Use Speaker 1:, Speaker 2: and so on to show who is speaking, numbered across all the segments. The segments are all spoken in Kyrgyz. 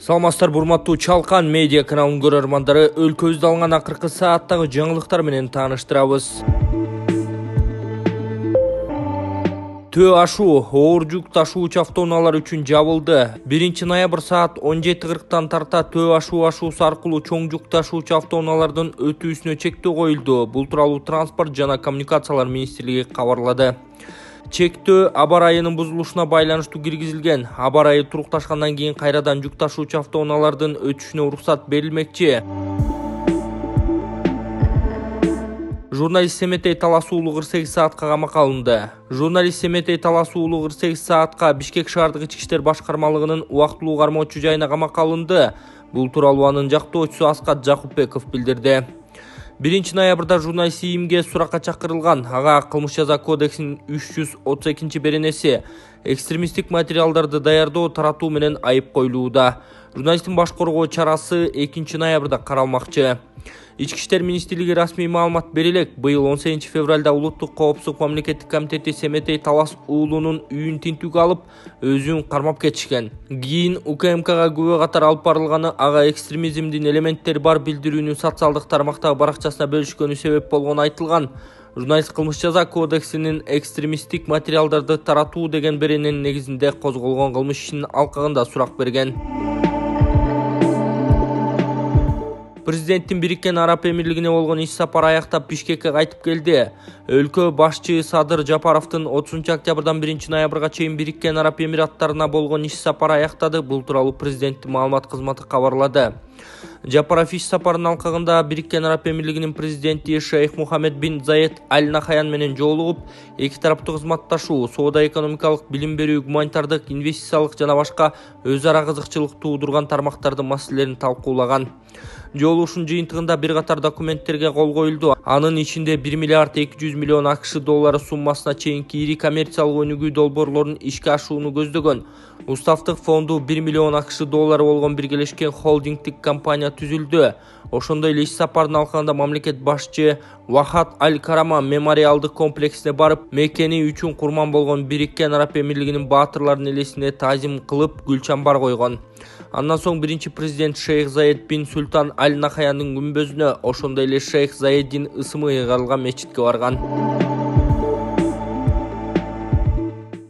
Speaker 1: Саламатсыздар, урматтуу Чалкан медиа каналынын көрөрмандары, өлкөбүздө алынган акыркы сааттагы жаңылыктар менен тааныштырабыз. Төө ашуу оор жүк ташуучу автоунаалар үчүн жабылды. 1 ноябрь саат 17:40 тарта төө ашуусу аркылуу чоң жүк ташуучу автоунаалардын өтүүсүнө чектөө коюлду. Бул тууралуу Транспорт жана коммуникациялар министрлиги кабарлады. Чектөө аба ырайынын бузулушуна байланыштуу киргизилген. Аба ырайы турукташкандан кийин кайрадан жүк ташуучу автоунаалардын өтүшүнө уруксат берилмекчи. Журналист Семетей Талас уулу 48 саатка камакка алынды. Журналист Семетей Талас уулу 48 саатка Бишкек шаардык ички иштер башкармалыгынын убактылуу кармоочу жайына камакка алынды. Бул тууралуу анын жактоочусу Аскат Жакупбеков билдирди. 1 ноябрда журналист ИИМге суракка чакырылган. Ага кылмыш жаза кодексинин 332 беренеси экстремисттик материалдарды даярдоо, таратуу менен айып коюлууда. Журналисттин баш коргоо чарасы 2 ноябрда каралмакчы. Ички иштер министрлиги расмий маалымат бере элек, быйыл 18 февралда Улуттук коопсуздук мамлекеттик комитети Семетей Талас уулунун үйүн тинтүүгө алып, өзүн кармап кетишкен. Кийин УКМКга күбө катар алып барылганы ага экстремизмдин элементтери бар билдирүүнү социалдык тармактагы баракчасына бөлүшкөнү себеп болгону айтылган. Журналист кылмыш жаза кодексинин экстремисттик материалдарды таратуу деген берененин негизинде козголгон кылмыш ишинин алкагында сурак берген. Президенттин Бириккен Араб Эмирлигине болгон иш сапары аяктап Бишкекке кайтып келди. Өлкө башчы Садыр Жапаровдун 30 октябрдан 1 ноябрга чейин Бириккен Араб Эмираттарына болгон иш сапары аяктады. Бул тууралуу президенттин маалымат кызматы кабарлады. Жапаров иш сапарынын алкагында Бириккен Араб Эмирлигинин президенти Шейх Мухаммед бин Заед Аль Нахаян менен жолугуп, эки тараптуу кызматташуу, соода-экономикалык, билим берүү, гуманитардык, инвестициялык жана башка өз ара кызыкчылык туудурган тармактардын маселелерин талкуулаган. Жолугушуун жыйынтыгында бир катар документтерге кол коюлду. Анын ичинде 1 миллиард 200 миллион АКШ доллары суммасына чейинки ири коммерциялык өнүгүү долбоорлорун ишке ашууну көздөгөн. Уставдык фонду 1 миллион АКШ доллары болгон биргелешкен холдингдик компания түзүлдү. Ошондой эле иш сапарынын алкагында мамлекет башчы Вахат Аль-Карама мемориалдык комплексине барып, мекени үчүн курман болгон Бириккен Араб Эмирлигинин баатырларынын элесине таазим кылып, гүл чамбар койгон. Андан соң биринчи президент Шейх Заед бин Султан Аль Нахаяндын күмбөзүнө, ошондой эле Шейх Заеддин ысымы ыйгарылган мечитке барган.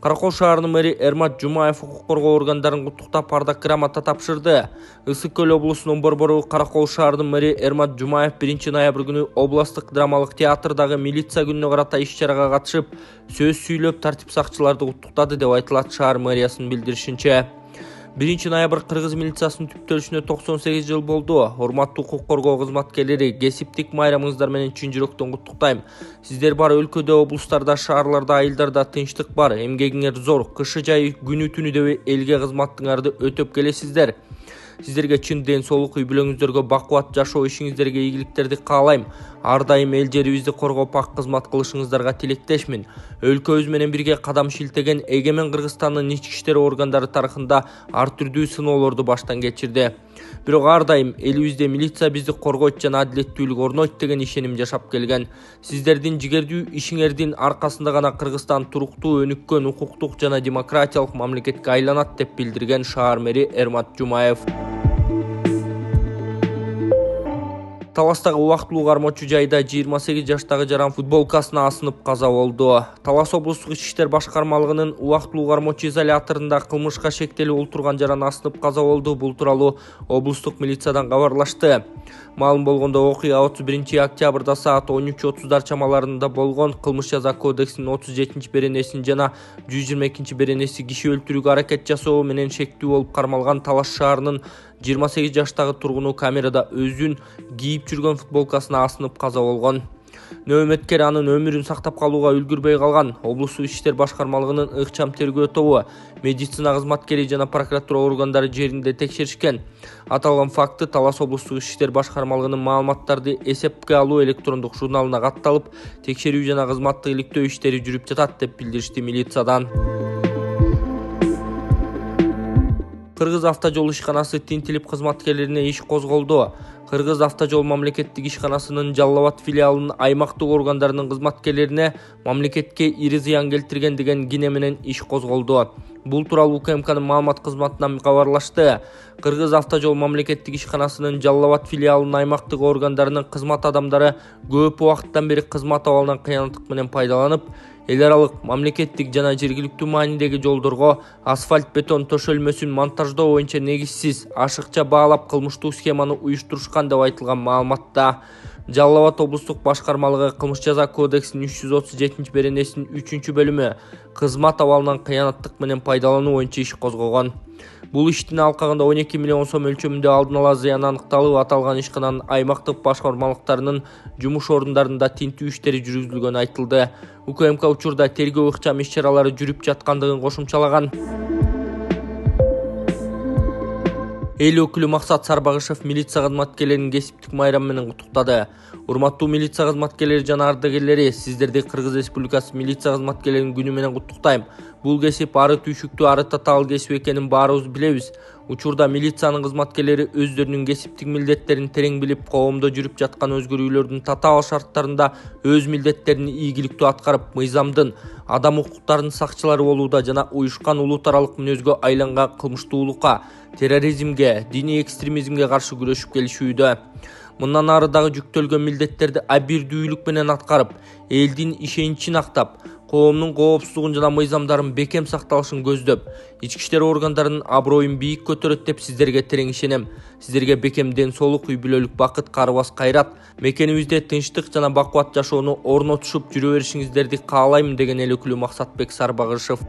Speaker 1: Каракол шаарынын мэри Эрмат Жумаев укук коргоо органдарын куттуктап ардак грамота тапшырды. Ысык көл облусунун борбору Каракол шаарынын мэри Эрмат Жумаев 1 ноябрь күнү областык драмалык театрдагы милиция күнүнө карата иш-чарага катышып, сөз сүйлөп, тартип сакчыларды куттуктады деп айтылат шаар мэриясынын билдиришинче. 1 ноябрь кыргыз милициясынын түптөлүшүнө 98 жыл болду. Урматтуу укук коргоо кызматкерлери, кесиптик майрамыңыздар менен чын жүрөктөн куттуктайм. Сиздер бар өлкөдө, облустарда, шаарларда, айылдарда тынчтык бар, эмгегиңер зор, кышы жай күнү түнү деп элге кызматыңарды өтөп келесиздер. Сиздерге чын ден соолук, үй бүлөңүздөргө бакубат жашоо, ишиңиздерге ийгиликтерди каалайм. Ар дайым эл жерибизди коргоп ак кызмат кылышыңыздарга тилектешмин. Өлкөбүз менен бирге кадам шилтеген эгемен Кыргызстандын ички иштер органдары тарыхында ар түрдүү сыноолорду баштан кечирди. Бирок ар дайым элибизде милиция бизди коргойт жана адилеттүүлүк орнойт деген ишеним жашап келген. Сиздердин жигердүү ишиңердин аркасында гана Кыргызстан туруктуу, өнүккөн, укуктук жана демократиялык мамлекетке айланат деп билдирген шаар мэри Эрмат Жумаев. Таластагы убактылуу кармоочу жайда 28 жаштагы жаран футболкасына асынып каза болду. Талас облустук ички иштер башкармалыгынын убактылуу кармоочу изоляторунда кылмышка шектелип олтурган жаран асынып каза болду. Бул тууралуу облустук милициядан кабарлашты. Маалым болгондо окуя 31 октябрда саат 13:30 чамаларында болгон. Кылмыш жаза кодексинин 37 беренесин жана 122 беренеси киши өлтүрүүгө аракет жасоо менен шектүү болуп кармалган Талас шаарынын 28 жаштагы тургуну камерада өзүн кийип жүргөн футболкасына асынып каза болгон. Нөөмөткер анын өмүрүн сактап калууга үлгүрбөй калган. Облустук ички иштер башкармалыгынын ыкчам тергөө тобу, медицина кызматкери жана прокуратура органдары жеринде текшеришкен. Аталган факты Талас облустук ички иштер башкармалыгынын маалыматтарды эсепке алуу электрондук журналына катталып, текшерүү жана кызматтык иликтөө иштери жүрүп жатат деп билдиришти милициядан. Кыргыз автожол ишканасы тинтилип кызматкерлерине иш козголду. Кыргыз автожол мамлекеттик ишканасынын Жалал Абад филиалынын аймактык органдарынын кызматкерлерине мамлекетке ири зыян келтирген деген кине менен иш козголду. Бул тууралуу УКМКнын маалымат кызматынан кабарлашты. Кыргыз автожол мамлекеттик ишканасынын Жалал Абад филиалынын аймактык органдарынын кызмат адамдары көп убакыттан бери кызмат абалынан кыянаттык менен пайдаланып, эл аралык мамлекеттик жана жергиликтүү маанидеги жолдорго асфальт бетон төшөлмөсүн монтаждоо боюнча негизсиз ашыкча баалап кылмыштуу схеманы уюштурушкан деп айтылган маалыматта. Жалал Абад облустук башкармалыгы кылмыш жаза кодексинин 337-беренесинин 3-бөлүмү кызмат абалынан кыянаттык менен пайдалануу боюнча иш козгогон. Бул иштин алкагында 12 миллион сом өлчөмүндө алдын ала зыян аныкталып, аталган ишкананын аймактык башкармалыктарынын жумуш орундарында тинтүү иштери жүргүзүлгөнү айтылды. УКМК учурда тергөө ыкчам иш-чаралары жүрүп жаткандыгын кошумчалаган. Эл өкүлү Максат Сарбагышев милиция кызматкерлерин кесиптик майрам менен куттуктады. Урматтуу милиция кызматкерлери жана ардагерлери, сиздерди Кыргыз Республикасы милиция кызматкерлеринин күнү менен куттуктайм. Бул кесип ары түйшүктүү, ары татаал кесип экенин баарыбыз билебиз. Учурда милициянын кызматкерлери өздөрүнүн кесиптик милдеттерин терең билип, коомдо жүрүп жаткан өзгөрүүлөрдүн татаал шарттарында өз милдеттерин ийгиликтүү аткарып, мыйзамдын, адам укуктарынын сакчылары болууда жана уюшкан улут аралык мүнөзгө айланган кылмыштуулукка, терроризмге, диний экстремизмге каршы күрөшүп келишүүдө. Мындан ары дагы жүктөлгөн милдеттерди абийирдүүлүк менен аткарып, элдин ишеничин актап, коомдун коопсуздугун жана мыйзамдарын бекем сакталышын көздөп, ички иштер органдарынын аброюн бийик көтөрөт деп сиздерге терең ишенем. Сиздерге бекем ден соолук, үй бүлөлүк бакыт, карыбас кайрат, мекенибизде тынчтык жана бакубат жашоону орнотушуп жүрө беришиңиздерди каалайм деген эл өкүлү Максатбек Сарбагышев.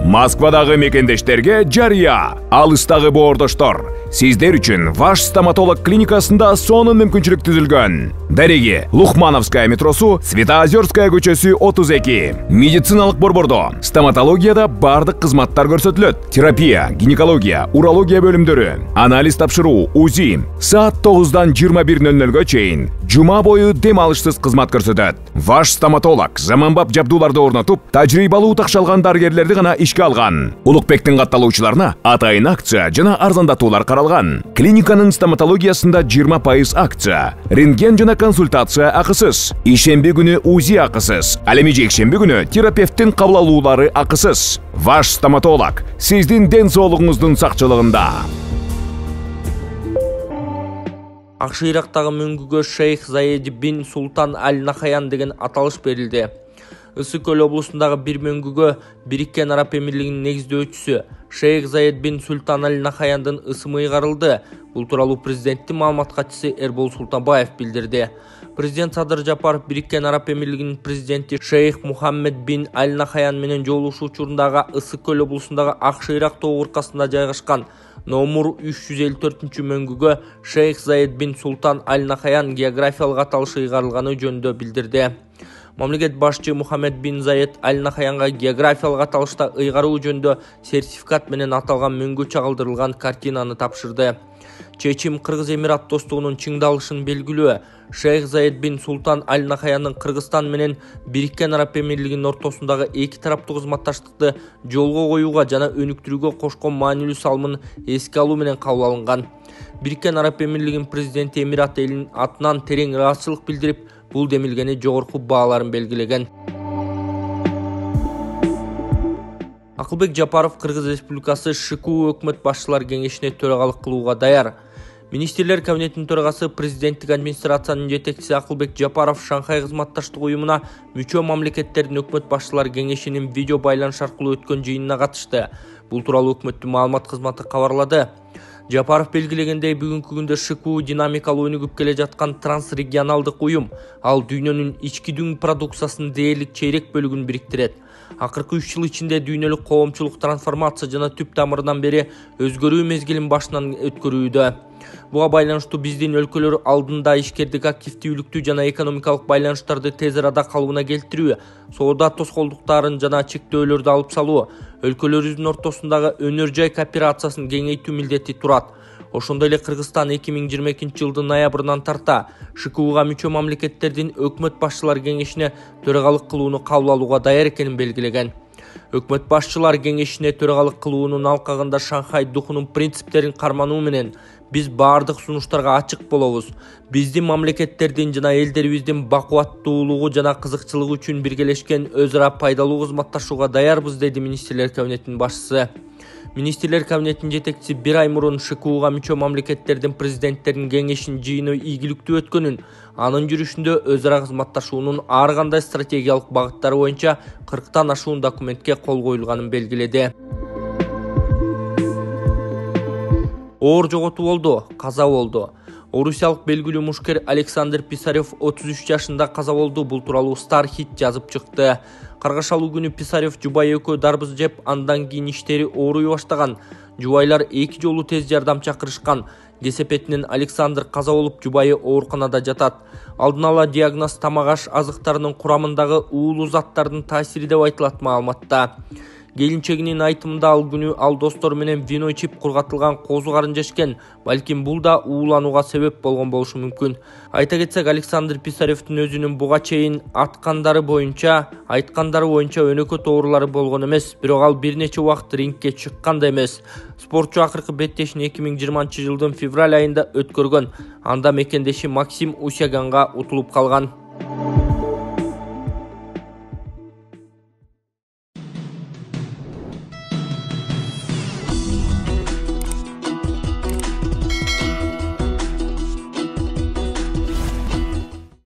Speaker 2: Москвадагы мекендештерге жарыя, алыстагы боордоштор. Сиздер үчүн Ваш стоматолог клиникасында сонун мүмкүнчүлүк түзүлгөн. Дареги Лухмановская метросу, Светоозерская көчөсү 32. Медициналык борбордо стоматологияда бардык кызматтар көрсөтүлөт. Терапия, гинекология, урология бөлүмдөрү, анализ тапшыруу, УЗИ. Саат 9-дан 21:00-гө чейин жума бою дем алышсыз кызмат көрсөтөт. Ваш стоматолог заманбап жабдууларды орнотуп, тажрыйбалуу такшалган дарыгерлерди гана ишке алган. Улукбектин катталуучуларына атайын акция жана арзандатуулар каралган. Клиниканын стоматологиясында 20% акция, рентген жана консультация акысыз, ишемби күнү УЗИ акысыз, ал эми жекшемби күнү терапевттин кабыл алуулары акысыз. Ваш стоматолог сиздин ден соолугуңуздун сакчылыгында.
Speaker 1: Акшы Ирактагы мөңгүгө Шейх Заед бин Султан Аль-Нахаян деген аталыш берилди. Ысык-Көл облусундагы бир мөңгүгө Бириккен Араб Эмирлигинин негиздөөчүсү Шейх Заед бин Султан Аль-Нахаяндын ысымы ыйгарылды. Бул тууралуу президенттин маалымат катчысы Эрбол Султанбаев билдирди. Президент Садыр Жапаров Бириккен Араб Эмирлигинин президенти Шейх Мухаммед бин Аль-Нахаян менен жолугушуу учурундагы Ысык-Көл облусундагы Акшы Ирак тоо уркасында жайгашкан номер 354 мөңгүгө Шейх Заед бин Султан Аль-Нахаян географиялык аталышы ыйгарылганы жөнүндө билдирди. Мамлекет башчы Мухаммед бин Заед Аль-Нахаянга географиялык аталышта ыйгаруу жөнүндө сертификат менен аталган мөңгү чагылдырылган картинаны тапшырды. Чечим Кыргыз Эмират достугунун чыңдалышын белгилөө. Шейх Заед бин Султан Аль-Нахаянын Кыргызстан менен Бириккен Араб Эмирлигинин ортосундагы эки тараптуу кызматташтыкты жолго коюуга жана өнүктүрүүгө кошкон маанилүү салымын эске алуу менен кабыл алынган. Бириккен Араб Эмирлигинин президенти Эмират элинин атынан терең ыраазычылык билдирип, бул демилгени жогорку бааларын белгилеген. Акылбек Жапаров Кыргыз Республикасы ШКУ өкмөт башчылар кеңешине төрагалык кылууга даяр. Министрлер кабинетинин төрагасы президенттик администрациянын жетекчиси Акылбек Жапаров Шанхай кызматташтык уюмуна мүчө мамлекеттердин өкмөт башчылар кеңешинин видео байланыш аркылуу өткөн жыйынына катышты. Бул тууралуу өкмөттүн маалымат кызматы кабарлады. Жапаров белгилегендей, бүгүнкү күндө ШКУ динамикалуу өнүгүп келе жаткан трансрегионалдык уюм. Ал дүйнөнүн ички дүң продукциясынын дээрлик чейрек бөлүгүн бириктирет. Акыркы 3 жыл ичинде дүйнөлүк коомчулук трансформация жана түп тамырынан бери өзгөрүү мезгилин башынан өткөрүүдө. Буга байланыштуу биздин өлкөлөр алдында ишкердик активдүүлүктү жана экономикалык байланыштарды тез арада калыбына келтирүү, соода тоскоолдуктарын жана чектөөлөрдү алып салуу, өлкөлөрүбүздүн ортосундагы өнөр жай кооперациясын кеңейтүү милдети турат. Ошондой эле Кыргызстан 2022 жылдын ноябрынан тарта ШКУга мүчө мамлекеттердин өкмөт башчылар кеңешине төрагалык кылууну кабыл алууга даяр экенин белгилеген. Өкмөт башчылар кеңешине төрагалык кылуунун алкагында Шанхай духунун принциптерин кармануу менен биз баардык сунуштарга ачык болобуз. Биздин мамлекеттердин жана элдерибиздин бакубаттуулугу жана кызыкчылыгы үчүн биргелешкен өз ара пайдалуу кызматташууга даярбыз, деди министрлер кабинетинин башчысы. Министрлер кабинетинин жетекчиси бир ай мурун ШКУга мүчө мамлекеттердин президенттеринин кеңешинин жыйыны ийгиликтүү өткөнүн, анын жүрүшүндө өз ара кызматташуунун ар кандай стратегиялык багыттары боюнча 40тан ашуун документке кол коюлганын белгиледи. Оор жоготуу болду, каза болду. Орусиялык белгилүү мушкер Александр Писарев 33 жашында каза болду. Бул тууралуу Star Hit жазып чыкты. Каргашалуу күнү Писарев жубай экөө дарбыз жеп, андан кийин иштери ооруй баштаган. Жубайлар 2 жолу тез жардам чакырышкан. Кесепетинен Александр каза болуп, жубайы ооруканада жатат. Алдын ала диагноз тамак аш азыктарынын курамындагы уулуу заттардын таасири деп айтылат маалыматта. Келинчегинин айтымында ал күнү ал достору менен вино ичип кургатылган козу карын жешкен. Балким бул да ууланууга себеп болгон болушу мүмкүн. Айта кетсек, Александр Писаревдин өзүнүн буга чейин айткандары боюнча өнөкөт оорулары болгон эмес, бирок ал бир нече убакыт рингке чыккан да эмес. Спортчу акыркы беттешин 2020 жылдын февраль айында өткөргөн. Анда мекендеши Максим Усяганга утулуп калган.